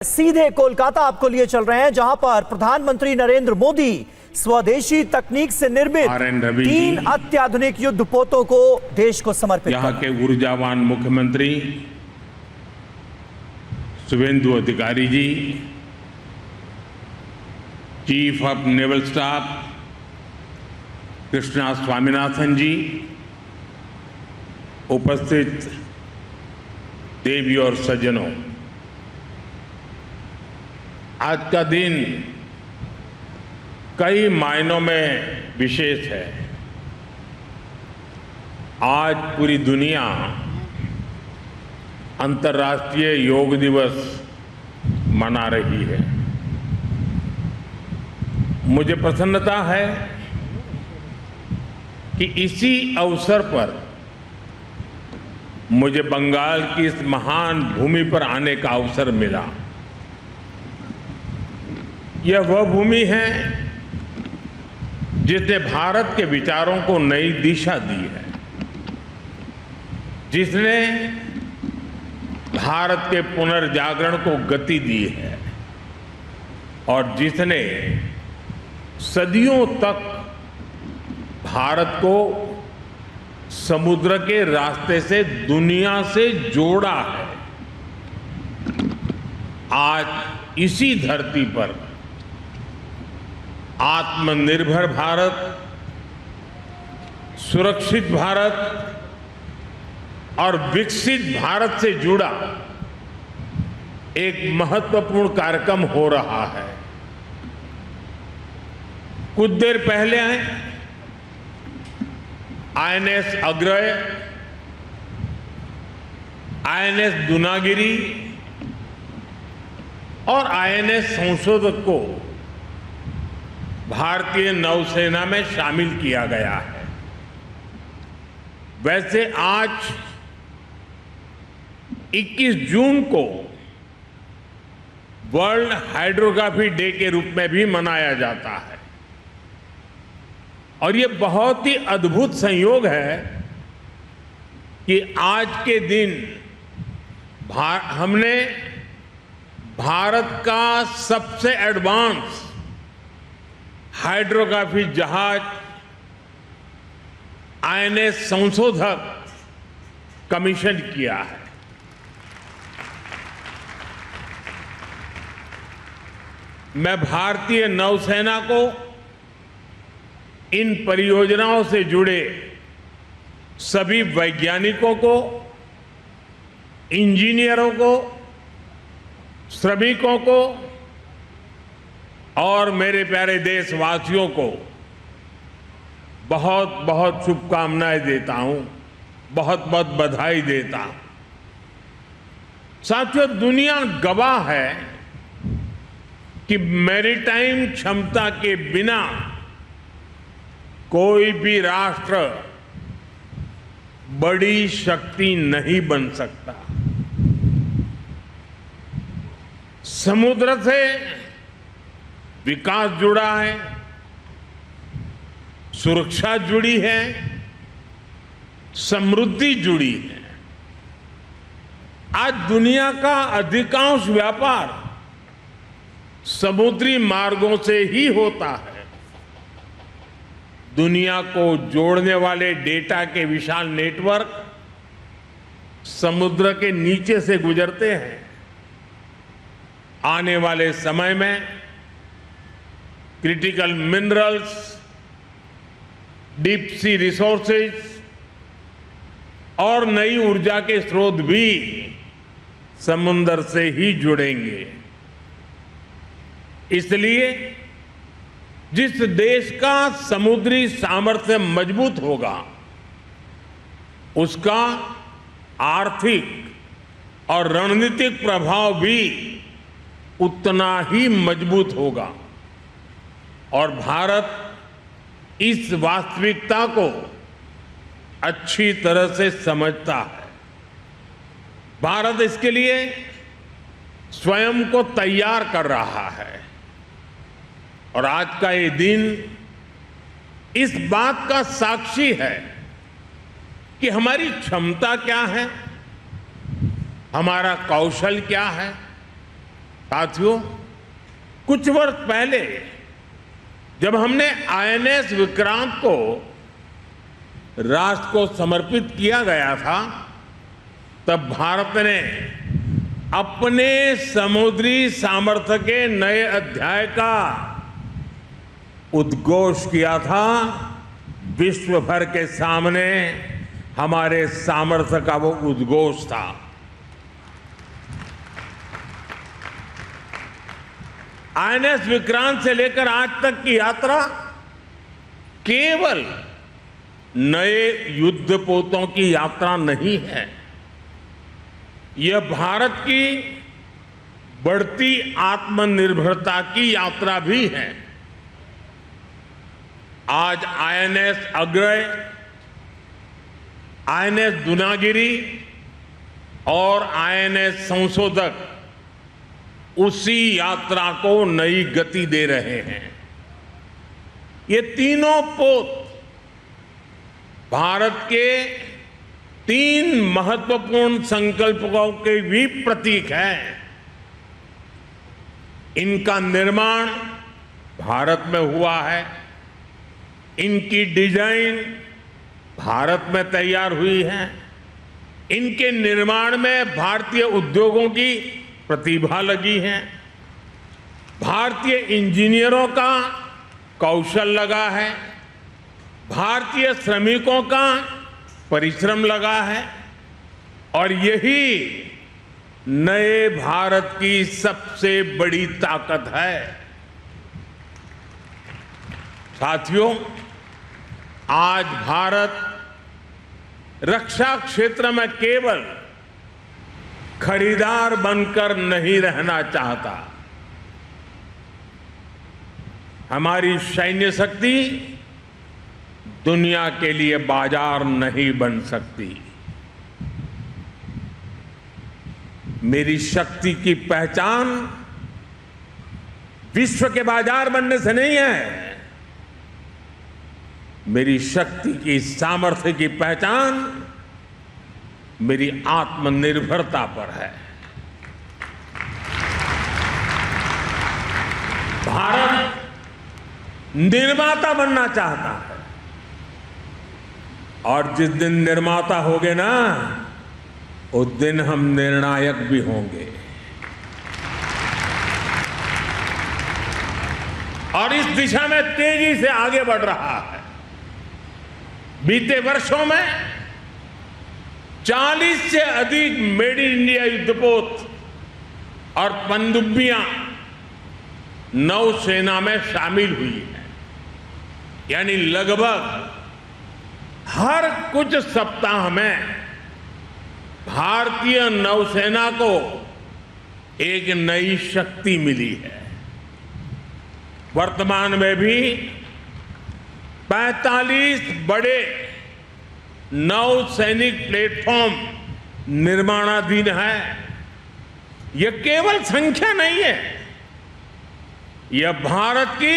सीधे कोलकाता आपको लिए चल रहे हैं, जहां पर प्रधानमंत्री नरेंद्र मोदी स्वदेशी तकनीक से निर्मित 3 अत्याधुनिक युद्धपोतों को देश को समर्पित यहाँ के ऊर्जावान मुख्यमंत्री Suvendu Adhikari ji, chief of naval staff Krishna Swaminathan ji, उपस्थित देवी और सज्जनों, आज का दिन कई मायनों में विशेष है। आज पूरी दुनिया अंतर्राष्ट्रीय योग दिवस मना रही है। मुझे प्रसन्नता है कि इसी अवसर पर मुझे बंगाल की इस महान भूमि पर आने का अवसर मिला। यह वह भूमि है जिसने भारत के विचारों को नई दिशा दी है, जिसने भारत के पुनर्जागरण को गति दी है और जिसने सदियों तक भारत को समुद्र के रास्ते से दुनिया से जोड़ा है। आज इसी धरती पर आत्मनिर्भर भारत, सुरक्षित भारत और विकसित भारत से जुड़ा एक महत्वपूर्ण कार्यक्रम हो रहा है। कुछ देर पहले आईएनएस अग्रय, आईएनएस दूनागिरी और आईएनएस संशोधक को भारतीय नौसेना में शामिल किया गया है। वैसे आज 21 जून को वर्ल्ड हाइड्रोग्राफी डे के रूप में भी मनाया जाता है और ये बहुत ही अद्भुत संयोग है कि आज के दिन हमने भारत का सबसे एडवांस हाइड्रोग्राफी जहाज आईएनएस संशोधक कमीशन किया है। मैं भारतीय नौसेना को इन परियोजनाओं से जुड़े सभी वैज्ञानिकों को, इंजीनियरों को, श्रमिकों को और मेरे प्यारे देशवासियों को बहुत बहुत शुभकामनाएं देता हूं, बहुत बहुत बधाई देता हूं। साथियों, दुनिया गवाह है कि मैरीटाइम क्षमता के बिना कोई भी राष्ट्र बड़ी शक्ति नहीं बन सकता। समुद्र से विकास जुड़ा है, सुरक्षा जुड़ी है, समृद्धि जुड़ी है। आज दुनिया का अधिकांश व्यापार समुद्री मार्गों से ही होता है। दुनिया को जोड़ने वाले डेटा के विशाल नेटवर्क समुद्र के नीचे से गुजरते हैं। आने वाले समय में critical minerals, deep sea resources और नई ऊर्जा के स्रोत भी समुद्र से ही जुड़ेंगे। इसलिए जिस देश का समुद्री सामर्थ्य मजबूत होगा, उसका आर्थिक और रणनीतिक प्रभाव भी उतना ही मजबूत होगा और भारत इस वास्तविकता को अच्छी तरह से समझता है। भारत इसके लिए स्वयं को तैयार कर रहा है और आज का ये दिन इस बात का साक्षी है कि हमारी क्षमता क्या है, हमारा कौशल क्या है साथियों, कुछ वर्ष पहले जब हमने आईएनएस विक्रांत को राष्ट्र को समर्पित किया गया था, तब भारत ने अपने समुद्री सामर्थ्य के नए अध्याय का उद्घोष किया था। विश्व भर के सामने हमारे सामर्थ्य का वो उद्घोष था। आईएनएस विक्रांत से लेकर आज तक की यात्रा केवल नए युद्धपोतों की यात्रा नहीं है, यह भारत की बढ़ती आत्मनिर्भरता की यात्रा भी है। आज आईएनएस अग्रय, आईएनएस दुनागिरी और आईएनएस संशोधक उसी यात्रा को नई गति दे रहे हैं। ये तीनों पोत भारत के 3 महत्वपूर्ण संकल्पों के भी प्रतीक हैं। इनका निर्माण भारत में हुआ है, इनकी डिजाइन भारत में तैयार हुई है, इनके निर्माण में भारतीय उद्योगों की प्रतिभा लगी है, भारतीय इंजीनियरों का कौशल लगा है, भारतीय श्रमिकों का परिश्रम लगा है, और यही नए भारत की सबसे बड़ी ताकत है। साथियों, आज भारत रक्षा क्षेत्र में केवल खरीदार बनकर नहीं रहना चाहता। हमारी सैन्य शक्ति दुनिया के लिए बाजार नहीं बन सकती। मेरी शक्ति की पहचान विश्व के बाजार बनने से नहीं है, मेरी शक्ति की सामर्थ्य की पहचान मेरी आत्मनिर्भरता पर है। भारत निर्माता बनना चाहता है, और जिस दिन निर्माता होगे ना, उस दिन हम निर्णायक भी होंगे। और इस दिशा में तेजी से आगे बढ़ रहा है। बीते वर्षों में 40 से अधिक मेड इन इंडिया युद्धपोत और पनडुब्बियां नौसेना में शामिल हुई है। यानी लगभग हर कुछ सप्ताह में भारतीय नौसेना को एक नई शक्ति मिली है। वर्तमान में भी 45 बड़े नौसैनिक प्लेटफॉर्म निर्माणाधीन है। यह केवल संख्या नहीं है, यह भारत की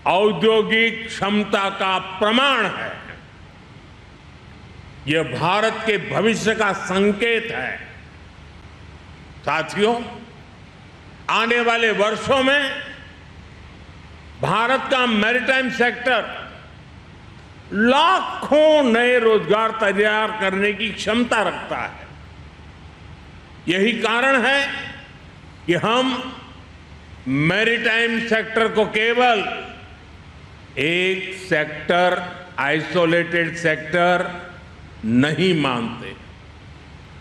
औद्योगिक क्षमता का प्रमाण है। यह भारत के भविष्य का संकेत है। साथियों, आने वाले वर्षों में भारत का मैरीटाइम सेक्टर लाखों नए रोजगार तैयार करने की क्षमता रखता है। यही कारण है कि हम मैरीटाइम सेक्टर को केवल एक सेक्टर, आइसोलेटेड सेक्टर नहीं मानते।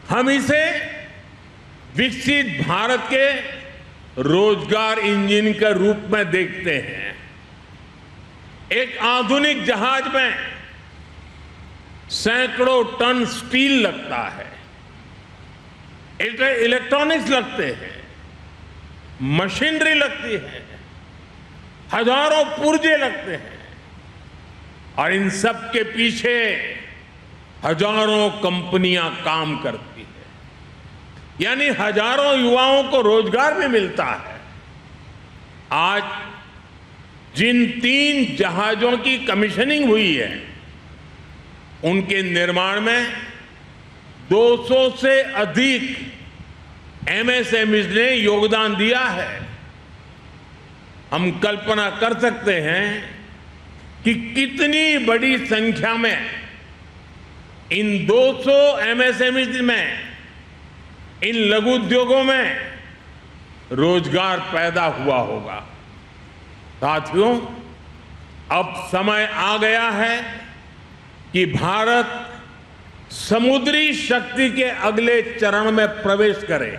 हम इसे विकसित भारत के रोजगार इंजन के रूप में देखते हैं। एक आधुनिक जहाज में सैकड़ों टन स्टील लगता है, इलेक्ट्रॉनिक्स लगते हैं, मशीनरी लगती है, हजारों पुर्जे लगते हैं, और इन सब के पीछे हजारों कंपनियां काम करती है। यानी हजारों युवाओं को रोजगार भी मिलता है। आज जिन 3 जहाजों की कमीशनिंग हुई है, उनके निर्माण में 200 से अधिक एमएसएमई ने योगदान दिया है। हम कल्पना कर सकते हैं कि कितनी बड़ी संख्या में इन 200 एमएसएमई में, इन लघु उद्योगों में रोजगार पैदा हुआ होगा। साथियों, अब समय आ गया है कि भारत समुद्री शक्ति के अगले चरण में प्रवेश करे।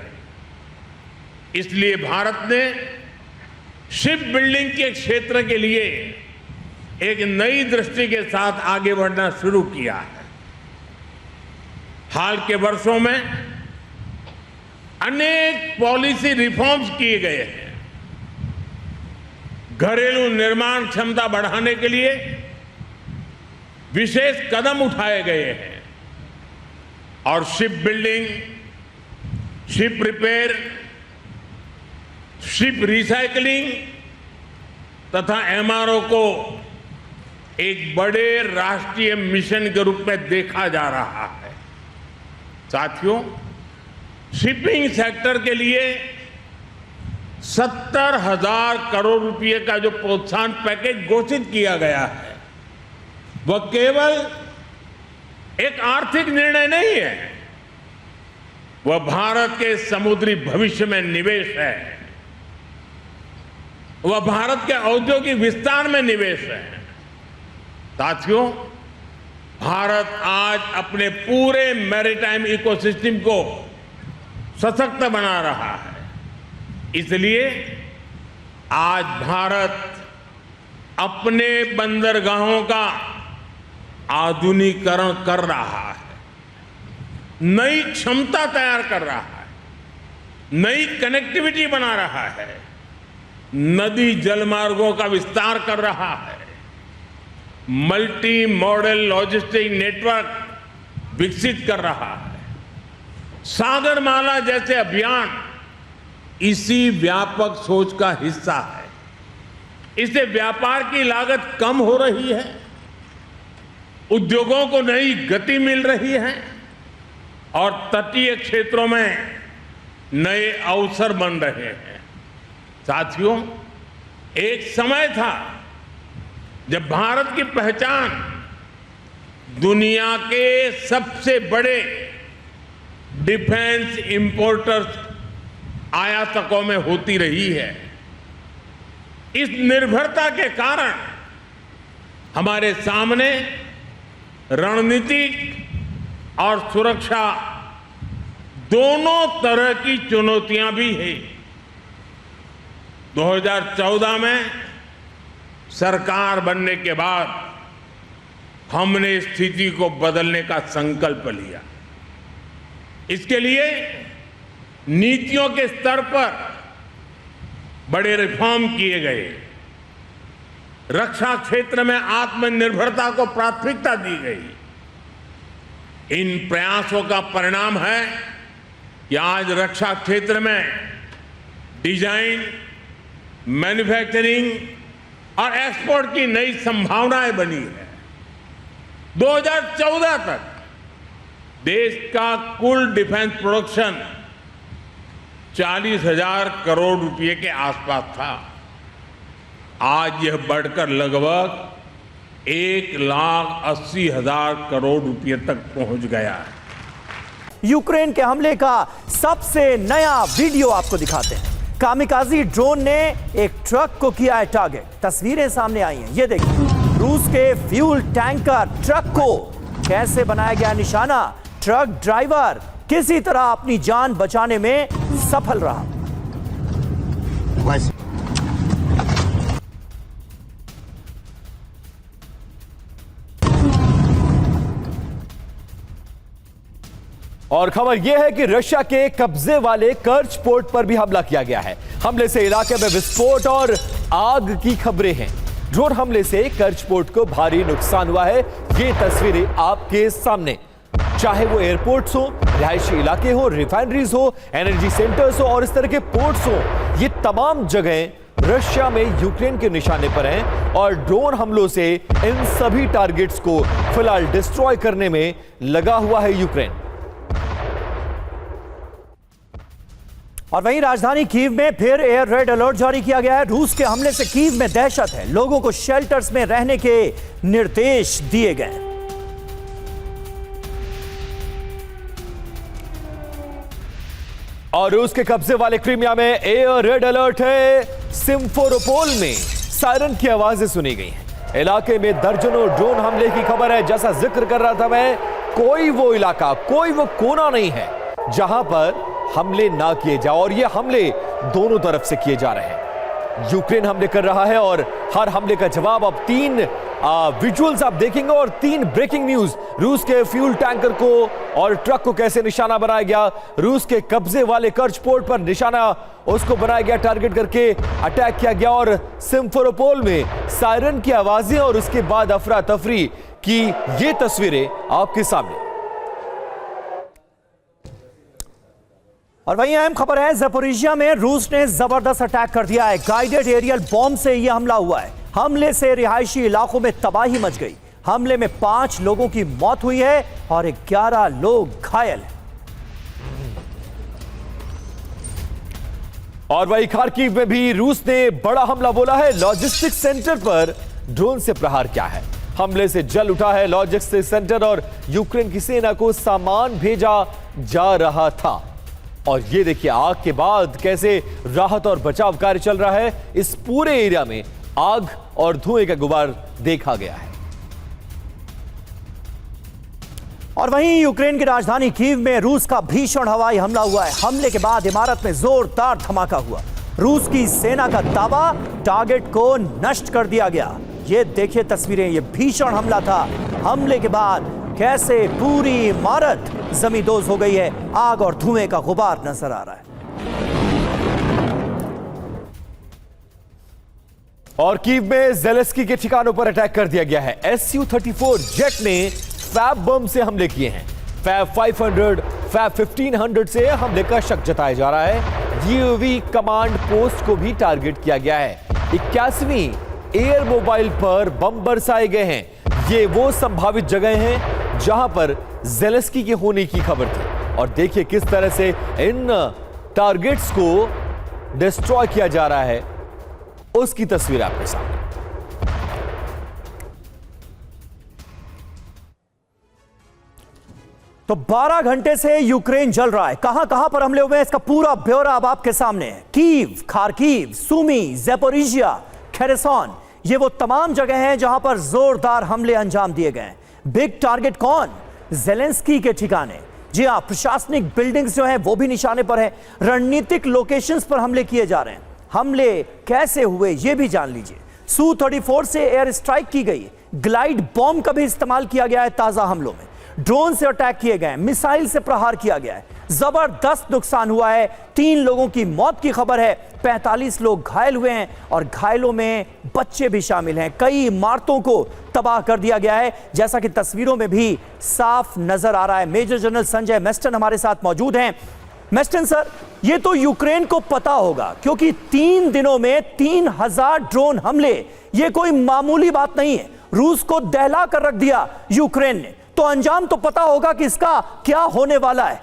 इसलिए भारत ने शिप बिल्डिंग के क्षेत्र के लिए एक नई दृष्टि के साथ आगे बढ़ना शुरू किया है। हाल के वर्षों में अनेक पॉलिसी रिफॉर्म्स किए गए हैं। घरेलू निर्माण क्षमता बढ़ाने के लिए विशेष कदम उठाए गए हैं और ship building, ship repair, ship recycling तथा एमआरओ को एक बड़े राष्ट्रीय मिशन के रूप में देखा जा रहा है। साथियों, शिपिंग सेक्टर के लिए 70,000 करोड़ रुपए का जो प्रोत्साहन पैकेज घोषित किया गया है, वह केवल एक आर्थिक निर्णय नहीं है, वह भारत के समुद्री भविष्य में निवेश है, वह भारत के औद्योगिक विस्तार में निवेश है। साथियों, भारत आज अपने पूरे मैरीटाइम इकोसिस्टम को सशक्त बना रहा है। इसलिए आज भारत अपने बंदरगाहों का आधुनिकीकरण कर रहा है, नई क्षमता तैयार कर रहा है, नई कनेक्टिविटी बना रहा है, नदी जलमार्गों का विस्तार कर रहा है, मल्टी मॉडल लॉजिस्टिक नेटवर्क विकसित कर रहा है। सागरमाला जैसे अभियान इसी व्यापक सोच का हिस्सा है। इससे व्यापार की लागत कम हो रही है, उद्योगों को नई गति मिल रही है और तटीय क्षेत्रों में नए अवसर बन रहे हैं। साथियों, एक समय था जब भारत की पहचान दुनिया के सबसे बड़े डिफेंस इंपोर्टर्स, आयातकों में होती रही है। इस निर्भरता के कारण हमारे सामने रणनीतिक और सुरक्षा दोनों तरह की चुनौतियां भी हैं। 2014 में सरकार बनने के बाद हमने स्थिति को बदलने का संकल्प लिया। इसके लिए नीतियों के स्तर पर बड़े रिफॉर्म किए गए। रक्षा क्षेत्र में आत्मनिर्भरता को प्राथमिकता दी गई। इन प्रयासों का परिणाम है कि आज रक्षा क्षेत्र में डिजाइन, मैन्युफैक्चरिंग और एक्सपोर्ट की नई संभावनाएं बनी है। 2014 तक देश का कुल डिफेंस प्रोडक्शन 40,000 करोड़ रुपए के आसपास था। आज यह बढ़कर लगभग 1,80,000 करोड़ रुपए तक पहुंच गया है। यूक्रेन के हमले का सबसे नया वीडियो आपको दिखाते हैं। कामिकाजी ड्रोन ने एक ट्रक को किया है टारगेट। तस्वीरें सामने आई हैं, ये देखिए। रूस के फ्यूल टैंकर ट्रक को कैसे बनाया गया निशाना। ट्रक ड्राइवर किसी तरह अपनी जान बचाने में सफल रहा। और खबर यह है कि रशिया के कब्जे वाले कर्च पोर्ट पर भी हमला किया गया है। हमले से इलाके में विस्फोट और आग की खबरें हैं। ड्रोन हमले से कर्च पोर्ट को भारी नुकसान हुआ है। ये तस्वीरें आपके सामने। चाहे वो एयरपोर्ट्स हो, रिहायशी इलाके हो, रिफाइनरीज हो, एनर्जी सेंटर्स हो और इस तरह के पोर्ट्स हो, ये तमाम जगह रशिया में यूक्रेन के निशाने पर हैं और ड्रोन हमलों से इन सभी टारगेट्स को फिलहाल डिस्ट्रॉय करने में लगा हुआ है यूक्रेन। और वहीं राजधानी कीव में फिर एयर रेड अलर्ट जारी किया गया है। रूस के हमले से कीव में दहशत है, लोगों को शेल्टर्स में रहने के निर्देश दिए गए। और रूस के कब्जे वाले क्रीमिया में एयर रेड अलर्ट है। सिम्फेरोपोल में सायरन की आवाजें सुनी गई हैं। इलाके में दर्जनों ड्रोन हमले की खबर है। जैसा जिक्र कर रहा था मैं, कोई वो इलाका, कोई वो कोना नहीं है जहां पर हमले ना किए जाए, और ये हमले दोनों तरफ से किए जा रहे हैं। यूक्रेन हमले कर रहा है और हर हमले का जवाब अब 3 विजुअल्स आप देखेंगे और 3 ब्रेकिंग न्यूज। रूस के फ्यूल टैंकर को और ट्रक को कैसे निशाना बनाया गया, रूस के कब्जे वाले कर्च पोर्ट पर निशाना उसको बनाया गया, टारगेट करके अटैक किया गया। और सिम्फेरोपोल में सायरन की आवाजें और उसके बाद अफरा तफरी की ये तस्वीरें आपके सामने। और वहीं अहम खबर है, ज़पोरिजिया में रूस ने जबरदस्त अटैक कर दिया है। गाइडेड एरियल बॉम्ब से यह हमला हुआ है। हमले से रिहायशी इलाकों में तबाही मच गई। हमले में 5 लोगों की मौत हुई है और 11 लोग घायल हैं। और वही खार्किव में भी रूस ने बड़ा हमला बोला है। लॉजिस्टिक सेंटर पर ड्रोन से प्रहार किया है। हमले से जल उठा है लॉजिस्टिक सेंटर और यूक्रेन की सेना को सामान भेजा जा रहा था। और ये देखिए आग के बाद कैसे राहत और बचाव कार्य चल रहा है। इस पूरे एरिया में आग और धुएं का गुबार देखा गया है। और वहीं यूक्रेन की राजधानी कीव में रूस का भीषण हवाई हमला हुआ है। हमले के बाद इमारत में जोरदार धमाका हुआ। रूस की सेना का दावा, टारगेट को नष्ट कर दिया गया। ये देखिए तस्वीरें, ये भीषण हमला था। हमले के बाद कैसे पूरी इमारत जमींदोज हो गई है। आग और धुएं का गुबार नजर आ रहा है। और कीव में ज़ेलेंस्की के ठिकानों पर अटैक कर दिया गया है। Su-34 जेट ने फैब बम से हमले किए हैं। फैब 500, फैब 1500 से हमले का शक जताया जा रहा है। यूएवी कमांड पोस्ट को भी टारगेट किया गया है। 81वीं एयर मोबाइल पर बम बरसाए गए हैं। ये वो संभावित जगह हैं जहां पर ज़ेलेंस्की के होने की खबर थी। और देखिए किस तरह से इन टारगेट्स को डिस्ट्रॉय किया जा रहा है, उसकी तस्वीर आपके सामने। तो 12 घंटे से यूक्रेन जल रहा है। कहां कहां पर हमले हुए हैं, इसका पूरा ब्यौरा अब आपके सामने है। कीव, खार्किव, सुमी, ज़पोरिजिया, खेरसन, ये वो तमाम जगह हैं जहां पर जोरदार हमले अंजाम दिए गए हैं। बिग टारगेट कौन? ज़ेलेंस्की के ठिकाने। जी हां, प्रशासनिक बिल्डिंग्स जो हैं वो भी निशाने पर है। रणनीतिक लोकेशंस पर हमले किए जा रहे हैं। हमले कैसे हुए ये भी जान लीजिए। Su-34 से एयर स्ट्राइक की गई। ग्लाइड बॉम्ब का भी इस्तेमाल किया गया है ताजा हमलों में। ड्रोन से अटैक किए गए, मिसाइल से प्रहार किया गया है। जबरदस्त नुकसान हुआ है। 3 लोगों की मौत की खबर है, 45 लोग घायल हुए हैं और घायलों में बच्चे भी शामिल हैं। कई इमारतों को तबाह कर दिया गया है, जैसा कि तस्वीरों में भी साफ नजर आ रहा है। मेजर जनरल संजय मेस्टन हमारे साथ मौजूद हैं। मेस्टन सर, ये तो यूक्रेन को पता होगा क्योंकि 3 दिनों में 3000 ड्रोन हमले, ये कोई मामूली बात नहीं है। रूस को दहला कर रख दिया यूक्रेन ने, तो अंजाम तो पता होगा कि इसका क्या होने वाला है।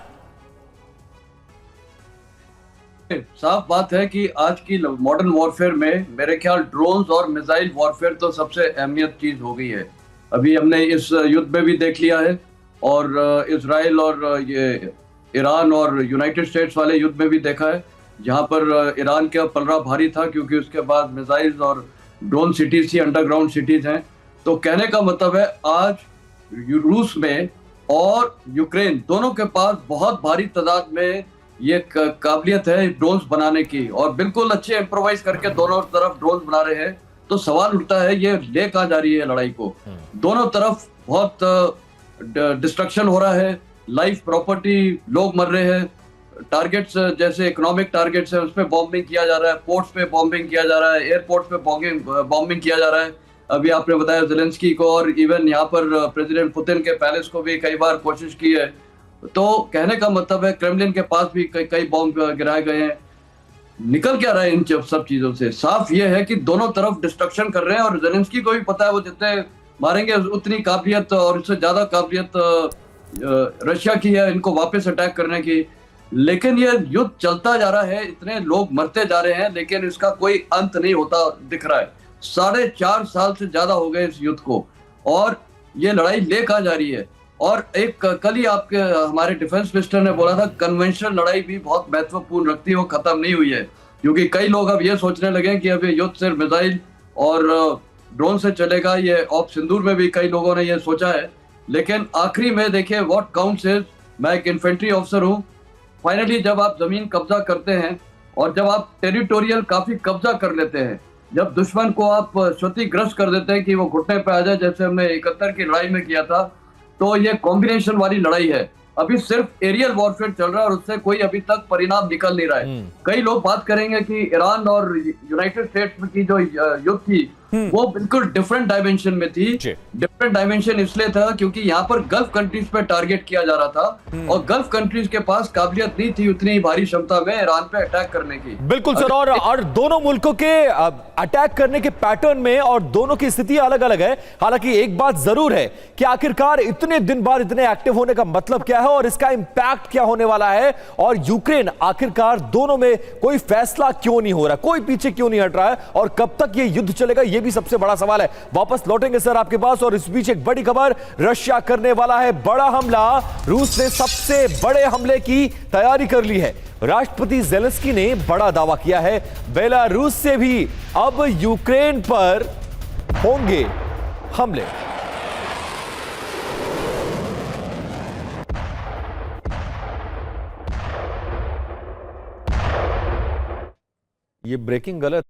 साफ बात है कि आज की मॉडर्न वॉरफेयर में मेरे ख्याल ड्रोन्स और मिसाइल वॉरफेयर तो सबसे अहमियत चीज हो गई है। अभी हमने इस युद्ध में भी देख लिया है और इजराइल और ये ईरान और यूनाइटेड स्टेट्स वाले युद्ध में भी देखा है, जहां पर ईरान का पलड़ा भारी था क्योंकि उसके बाद मिसाइल्स और ड्रोन सिटीज थी, अंडरग्राउंड सिटीज हैं। तो कहने का मतलब है आज रूस में और यूक्रेन दोनों के पास बहुत भारी तादाद में ये काबिलियत है ड्रोन्स बनाने की, और बिल्कुल अच्छे इम्प्रोवाइज करके दोनों तरफ ड्रोन्स बना रहे हैं। तो सवाल उठता है ये ले कहां जा रही है लड़ाई को। दोनों तरफ बहुत डिस्ट्रक्शन हो रहा है, लाइफ प्रॉपर्टी, लोग मर रहे हैं। टारगेट्स जैसे इकोनॉमिक टारगेट्स है उस पर बॉम्बिंग किया जा रहा है, पोर्ट्स पे बॉम्बिंग किया जा रहा है, एयरपोर्ट्स पे बॉम्बिंग किया जा रहा है। अभी आपने बताया ज़ेलेंस्की को, और इवन यहाँ पर प्रेसिडेंट पुतिन के पैलेस को भी कई बार कोशिश की है। तो कहने का मतलब है क्रेमलिन के पास भी कई बॉम्ब गिराए गए हैं। निकल क्या रहा है इन सब चीजों से? साफ ये है कि दोनों तरफ डिस्ट्रक्शन कर रहे हैं और ज़ेलेंस्की को भी पता है वो जितने मारेंगे उतनी काबिलियत और उससे ज्यादा काबिलियत रशिया की है इनको वापस अटैक करने की। लेकिन ये युद्ध चलता जा रहा है, इतने लोग मरते जा रहे हैं, लेकिन इसका कोई अंत नहीं होता दिख रहा है। 4.5 साल से ज्यादा हो गए इस युद्ध को, और ये लड़ाई ले कहाँ जा रही है। और एक कल ही आपके हमारे डिफेंस मिनिस्टर ने बोला था कन्वेंशनल लड़ाई भी बहुत महत्वपूर्ण रखती है, वो खत्म नहीं हुई है, क्योंकि कई लोग अब ये सोचने लगे कि अब ये युद्ध सिर्फ मिसाइल और ड्रोन से चलेगा। ये ऑपरेशन सिंदूर में भी कई लोगों ने ये सोचा है, लेकिन आखिरी में देखिए व्हाट काउंट्स इज, मैं एक इन्फेंट्री ऑफिसर हूँ, फाइनली जब आप जमीन कब्जा करते हैं और जब आप टेरिटोरियल काफी कब्जा कर लेते हैं, जब दुश्मन को आप क्षतिग्रस्त कर देते हैं कि वो घुटने पे आ जाए, जैसे हमने 71 की लड़ाई में किया था, तो ये कॉम्बिनेशन वाली लड़ाई है। अभी सिर्फ एरियल वॉरफेयर चल रहा है और उससे कोई अभी तक परिणाम निकल नहीं रहा है। कई लोग बात करेंगे कि ईरान और यूनाइटेड स्टेट्स की जो युद्ध थी वो बिल्कुल डिफरेंट डायमेंशन में थी। डिफरेंट डायमेंशन इसलिए था क्योंकि यहाँ पर गल्फ कंट्रीज पे टारगेट किया जा रहा था और गल्फ कंट्रीज के पास काबिलियत नहीं थी उतनी भारी क्षमता में ईरान पे अटैक करने की। बिल्कुल सर, और दोनों मुल्कों के अटैक करने के पैटर्न में और दोनों की स्थिति अलग अलग है। हालांकि एक बात जरूर है कि आखिरकार इतने दिन बाद इतने एक्टिव होने का मतलब क्या है और इसका इंपैक्ट क्या होने वाला है, और यूक्रेन आखिरकार दोनों में कोई फैसला क्यों नहीं हो रहा, कोई पीछे क्यों नहीं हट रहा है, और कब तक ये युद्ध चलेगा, ये भी सबसे बड़ा सवाल है। वापस लौटेंगे सर आपके पास, और इस बीच एक बड़ी खबर, रशिया करने वाला है बड़ा हमला। रूस ने सबसे बड़े हमले की तैयारी कर ली है। राष्ट्रपति ज़ेलेंस्की ने बड़ा दावा किया है, बेलारूस से भी अब यूक्रेन पर होंगे हमले। ये ब्रेकिंग गलत।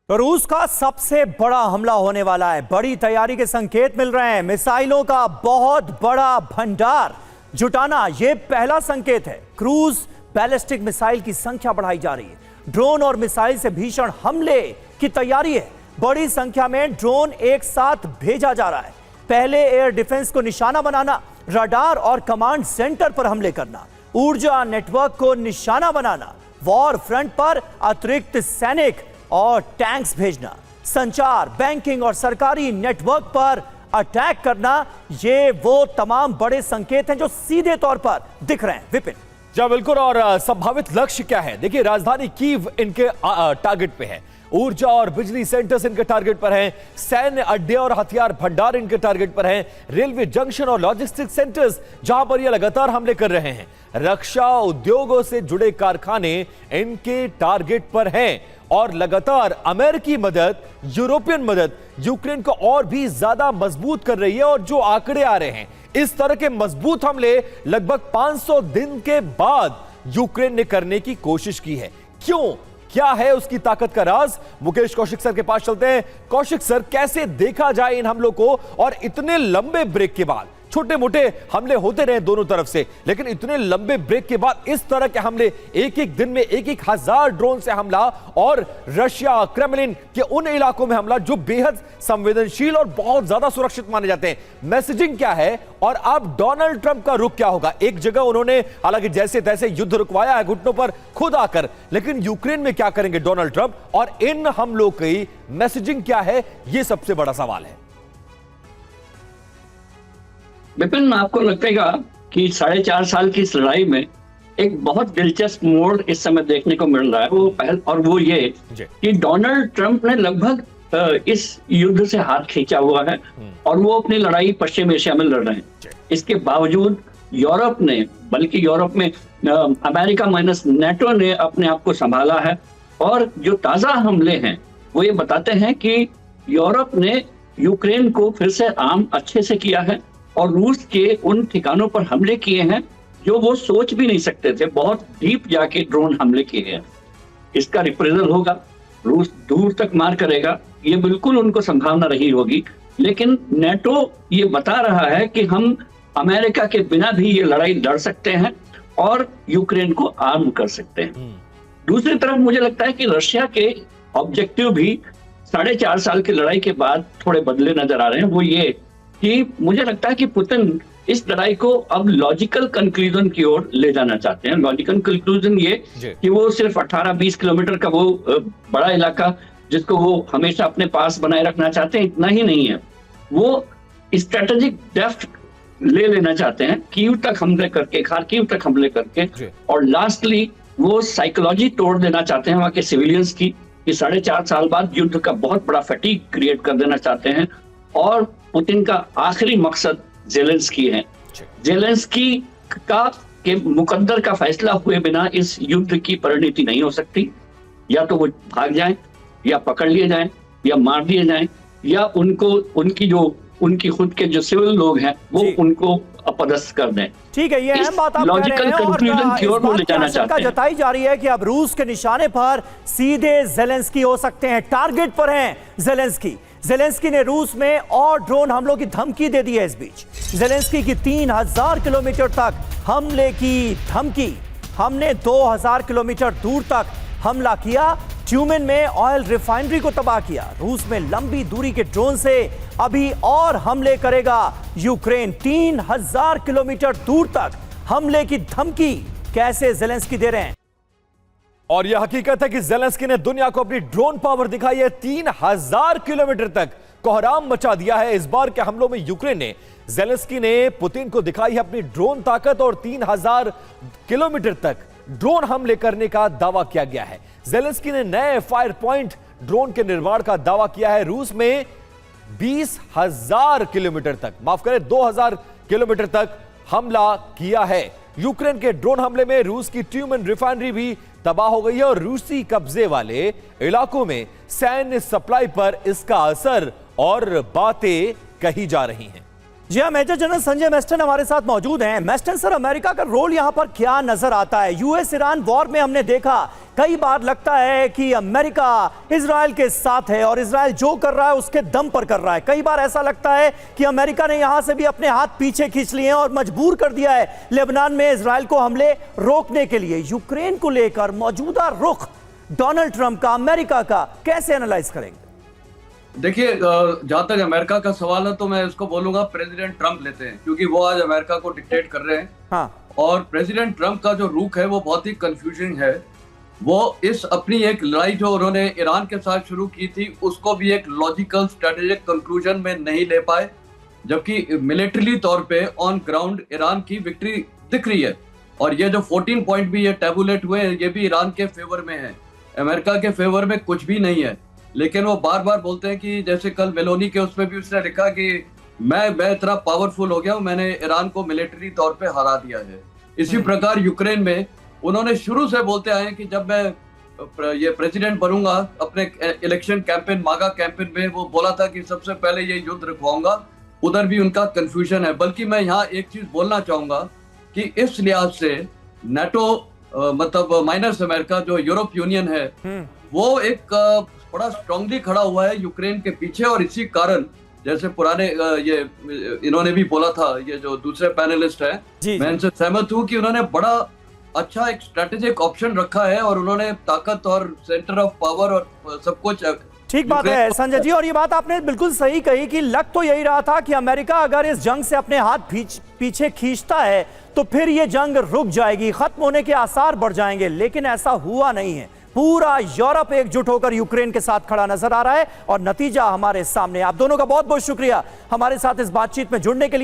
तो रूस का सबसे बड़ा हमला होने वाला है, बड़ी तैयारी के संकेत मिल रहे हैं। मिसाइलों का बहुत बड़ा भंडार जुटाना यह पहला संकेत है। क्रूज बैलिस्टिक मिसाइल की संख्या बढ़ाई जा रही है। ड्रोन और मिसाइल से भीषण हमले की तैयारी है। बड़ी संख्या में ड्रोन एक साथ भेजा जा रहा है। पहले एयर डिफेंस को निशाना बनाना, रडार और कमांड सेंटर पर हमले करना, ऊर्जा नेटवर्क को निशाना बनाना, वॉर फ्रंट पर अतिरिक्त सैनिक और टैंक्स भेजना, संचार, बैंकिंग और सरकारी नेटवर्क पर अटैक करना, ये वो तमाम बड़े संकेत हैं जो सीधे तौर पर दिख रहे हैं। विपिन जी बिल्कुल, और संभावित लक्ष्य क्या है? देखिए, राजधानी कीव इनके टारगेट पे है, ऊर्जा और बिजली सेंटर्स इनके टारगेट पर हैं, सैन्य अड्डे और हथियार भंडार इनके टारगेट पर हैं, रेलवे जंक्शन और लॉजिस्टिक सेंटर्स जहां पर ये लगातार हमले कर रहे हैं, रक्षा उद्योगों से जुड़े कारखाने इनके टारगेट पर हैं, और लगातार अमेरिकी मदद, यूरोपियन मदद यूक्रेन को और भी ज्यादा मजबूत कर रही है। और जो आंकड़े आ रहे हैं, इस तरह के मजबूत हमले लगभग 500 दिन के बाद यूक्रेन ने करने की कोशिश की है। क्यों? क्या है उसकी ताकत का राज? मुकेश कौशिक सर के पास चलते हैं। कौशिक सर, कैसे देखा जाए इन हमलों को, और इतने लंबे ब्रेक के बाद? छोटे मोटे हमले होते रहे दोनों तरफ से, लेकिन इतने लंबे ब्रेक के बाद इस तरह के हमले, एक एक दिन में 1,000 ड्रोन से हमला, और रशिया क्रेमलिन के उन इलाकों में हमला जो बेहद संवेदनशील और बहुत ज्यादा सुरक्षित माने जाते हैं। मैसेजिंग क्या है, और अब डोनाल्ड ट्रंप का रुख क्या होगा? एक जगह उन्होंने हालांकि जैसे तैसे युद्ध रुकवाया है घुटनों पर खुद आकर, लेकिन यूक्रेन में क्या करेंगे डोनाल्ड ट्रंप, और इन हमलों की मैसेजिंग क्या है, यह सबसे बड़ा सवाल है। विपिन, आपको लगेगा कि 4.5 साल की इस लड़ाई में एक बहुत दिलचस्प मोड़ इस समय देखने को मिल रहा है। वो पहल, और वो ये कि डोनाल्ड ट्रंप ने लगभग इस युद्ध से हाथ खींचा हुआ है और वो अपनी लड़ाई पश्चिम एशिया में लड़ रहे हैं। इसके बावजूद यूरोप ने, बल्कि यूरोप में अमेरिका माइनस नेटो ने अपने आप को संभाला है, और जो ताजा हमले हैं वो ये बताते हैं कि यूरोप ने यूक्रेन को फिर से आर्म अच्छे से किया है और रूस के उन ठिकानों पर हमले किए हैं जो वो सोच भी नहीं सकते थे। बहुत डीप जाके ड्रोन हमले किए हैं। इसका रिप्रेजल होगा, रूस दूर तक मार करेगा, ये बिल्कुल उनको संभावना रही होगी। लेकिन नेटो ये बता रहा है कि हम अमेरिका के बिना भी ये लड़ाई लड़ सकते हैं और यूक्रेन को आर्म कर सकते हैं। दूसरी तरफ मुझे लगता है कि रशिया के ऑब्जेक्टिव भी 4.5 साल की लड़ाई के बाद थोड़े बदले नजर आ रहे हैं। वो ये कि मुझे लगता है कि पुतिन इस लड़ाई को अब लॉजिकल कंक्लूजन की ओर ले जाना चाहते हैं। लॉजिकल कंक्लूजन ये कि वो सिर्फ 18-20 किलोमीटर का वो बड़ा इलाका जिसको वो हमेशा अपने पास बनाए रखना चाहते हैं, इतना ही नहीं है, वो स्ट्रेटेजिक डेप्थ ले लेना चाहते हैं, कीव तक हमले करके, खार्किव तक हमले करके, और लास्टली वो साइकोलॉजी तोड़ देना चाहते हैं वहां के सिविलियंस की, कि 4.5 साल बाद युद्ध का बहुत बड़ा फटीग क्रिएट कर देना चाहते हैं। और पुतिन का आखिरी मकसद जेलेंस्की है। जेलेंस्की का के मुकद्दर का फैसला हुए बिना इस युद्ध की परिणति नहीं हो सकती। या तो वो भाग जाएं, या पकड़ लिए जाएं, या मार दिए जाएं, या उनको उनकी खुद के जो सिविल लोग हैं वो उनको अपदस्थ कर दें। ठीक है, ये अहम बात आप कह रहे हैं और इस बात की जताई जा रही है कि अब रूस के निशाने पर सीधे जेलेंस्की हो सकते हैं, टारगेट पर हैं जेलेंस्की ने रूस में और ड्रोन हमलों की धमकी दे दी है। इस बीच जेलेंस्की की 3000 किलोमीटर तक हमले की धमकी। हमने 2000 किलोमीटर दूर तक हमला किया, ट्यूमेन में ऑयल रिफाइनरी को तबाह किया। रूस में लंबी दूरी के ड्रोन से अभी और हमले करेगा यूक्रेन। 3000 किलोमीटर दूर तक हमले की धमकी कैसे जेलेंस्की दे रहे हैं। और यह हकीकत है कि जेलेंस्की ने दुनिया को अपनी ड्रोन पावर दिखाई है। 3000 किलोमीटर तक कोहराम मचा दिया है। इस बार के हमलों में यूक्रेन ने, जेलेंस्की ने पुतिन को दिखाई है अपनी ड्रोन ताकत, और 3000 किलोमीटर तक ड्रोन हमले करने का दावा किया गया है। जेलेंस्की ने नए फायर पॉइंट ड्रोन के निर्माण का दावा किया है। रूस में 20,000 किलोमीटर तक, माफ करें 2000 किलोमीटर तक हमला किया है। यूक्रेन के ड्रोन हमले में रूस की ट्यूमेन रिफाइनरी भी तबाह हो गई है, और रूसी कब्जे वाले इलाकों में सैन्य सप्लाई पर इसका असर और बातें कही जा रही हैं। जी हाँ, मेजर जनरल संजय मेस्टन हमारे साथ मौजूद हैं। मेस्टन सर, अमेरिका का रोल यहां पर क्या नजर आता है? यूएस ईरान वॉर में हमने देखा कई बार लगता है कि अमेरिका इजराइल के साथ है और इजराइल जो कर रहा है उसके दम पर कर रहा है। कई बार ऐसा लगता है कि अमेरिका ने यहां से भी अपने हाथ पीछे खींच लिए हैं और मजबूर कर दिया है लेबनान में इजराइल को हमले रोकने के लिए। यूक्रेन को लेकर मौजूदा रुख डोनाल्ड ट्रंप का, अमेरिका का, कैसे एनालाइज करेंगे? देखिए, जहां तक अमेरिका का सवाल है तो मैं इसको बोलूंगा प्रेसिडेंट ट्रंप लेते हैं, क्योंकि वो आज अमेरिका को डिक्टेट कर रहे हैं। हाँ। और प्रेसिडेंट ट्रंप का जो रुख है वो बहुत ही कंफ्यूजिंग है। वो इस अपनी एक लड़ाई जो उन्होंने ईरान के साथ शुरू की थी उसको भी एक लॉजिकल स्ट्रेटेजिक कंक्लूजन में नहीं ले पाए, जबकि मिलिट्रीली तौर पे ऑन ग्राउंड ईरान की विक्ट्री दिख रही है। और ये जो 14 पॉइंट भी ये टैबुलेट हुए हैं ये भी ईरान के फेवर में है, अमेरिका के फेवर में कुछ भी नहीं है। लेकिन वो बार बार बोलते हैं कि जैसे कल मेलोनी के उसमें भी उसने लिखा कि मैं इतना पावरफुल हो गया हूं, मैंने ईरान को मिलिट्री तौर पे हरा दिया है। इसी प्रकार यूक्रेन में उन्होंने शुरू से बोलते आए कि जब मैं ये प्रेसिडेंट बनूंगा, अपने इलेक्शन कैंपेन, मागा कैंपेन में वो बोला था कि सबसे पहले ये युद्ध रुकवाऊंगा। उधर भी उनका कंफ्यूजन है। बल्कि मैं यहाँ एक चीज बोलना चाहूंगा कि इस लिहाज से नाटो मतलब माइनस अमेरिका जो यूरोप यूनियन है वो एक बड़ा स्ट्रांगली खड़ा हुआ है यूक्रेन के पीछे। और इसी कारण जैसे पुराने ये इन्होंने भी बोला था, ये जो दूसरे पैनलिस्ट है, मैं इनसे सहमत हूँ कि उन्होंने बड़ा अच्छा एक स्ट्रेटेजिक ऑप्शन रखा है और उन्होंने ताकत और सेंटर ऑफ पावर और सब कुछ। ठीक बात है संजय जी, और ये बात आपने बिल्कुल सही कही कि लग तो यही रहा था कि अमेरिका अगर इस जंग से अपने हाथ पीछे खींचता है तो फिर ये जंग रुक जाएगी, खत्म होने के आसार बढ़ जाएंगे। लेकिन ऐसा हुआ नहीं है। पूरा यूरोप एकजुट होकर यूक्रेन के साथ खड़ा नजर आ रहा है और नतीजा हमारे सामने। आप दोनों का बहुत बहुत शुक्रिया हमारे साथ इस बातचीत में जुड़ने के लिए।